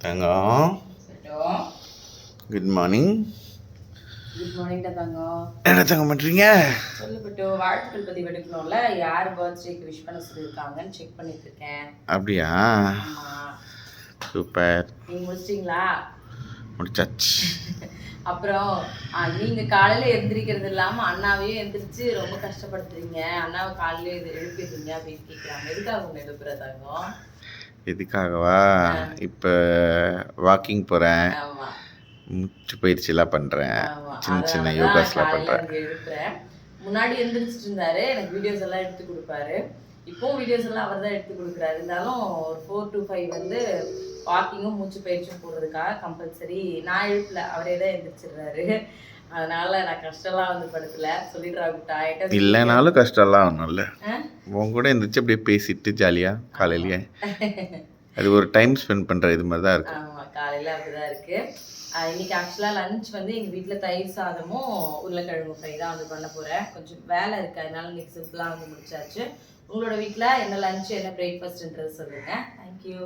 தங்கம் good morning. Good morning தங்கம். என்ன தங்கம் பண்ணுறீங்க? சொல்லப்பட்டு வாழ்த்துக்கள் பதிவு எடுக்கணும்ல, யார் பர்த்டேக்கு விஷ் பண்ண சொல்லியிருக்காங்கன்னு செக் பண்ணிட்டு இருக்கேன். அப்படியா? சூப்பர். நீங்க முடிச்சிட்டீங்களா? முடிச்சாச்சு. அப்புறம் நீங்க காலையில எந்திரிக்கிறது இல்லாம அண்ணாவையும் எந்திரிச்சு ரொம்ப கஷ்டப்படுத்துறீங்க. அண்ணாவை காலையில எழுப்பிடுறீங்க அப்படின்னு கேட்குறாங்க. எதுக்காக உங்க எழுப்புறதாங்க? எதுக்காகவா? இப்போ வாக்கிங் போகிறேன், மூச்சு பயிற்சியெல்லாம் பண்ணுறேன், சின்ன சின்ன யோகாஸ்லாம் பண்ணுறேன். எழுப்புறேன். முன்னாடி எந்திரிச்சிட்டு இருந்தாரு, எனக்கு வீடியோஸ் எல்லாம் எடுத்து கொடுப்பாரு. இப்போவும் வீடியோஸ் எல்லாம் அவர் தான் எடுத்து கொடுக்குறாரு. இருந்தாலும் ஒரு 4 to 5 வந்து வாக்கிங்கும் மூச்சு பயிற்சியும் போடுறதுக்காக கம்பல்சரி நான் எழுப்பல, அவரே தான் எந்திரிச்சிடுறாரு. அதனால நான் கஷ்டம்லாம் வந்து படுத்தல, சொல்லிடுறாங்க. இல்லைனாலும் கஷ்டம்லாம் ஒன்றும் இல்லை. உங்க கூட எந்திரிச்சு அப்படியே பேசிட்டு ஜாலியாக காலையிலேயே அது ஒரு டைம் ஸ்பெண்ட் பண்ணுற இது மாதிரி தான் இருக்குது. ஆமாம், காலையில் அப்படிதான் இருக்குது. இன்னைக்கு ஆக்சுவலாக லஞ்ச் வந்து எங்கள் வீட்டில் தயிர் சாதமும் உருளைக்கிழங்கு ஃப்ரை தான் வந்து பண்ண போகிறேன். கொஞ்சம் வேலை இருக்குது, அதனால இன்னைக்கு சிம்பிளாக வந்து முடிச்சாச்சு. உங்களோட வீட்டில் என்ன லஞ்ச், என்ன பிரேக்ஃபாஸ்ட்ன்றது சொல்லுங்கள். தேங்க்யூ.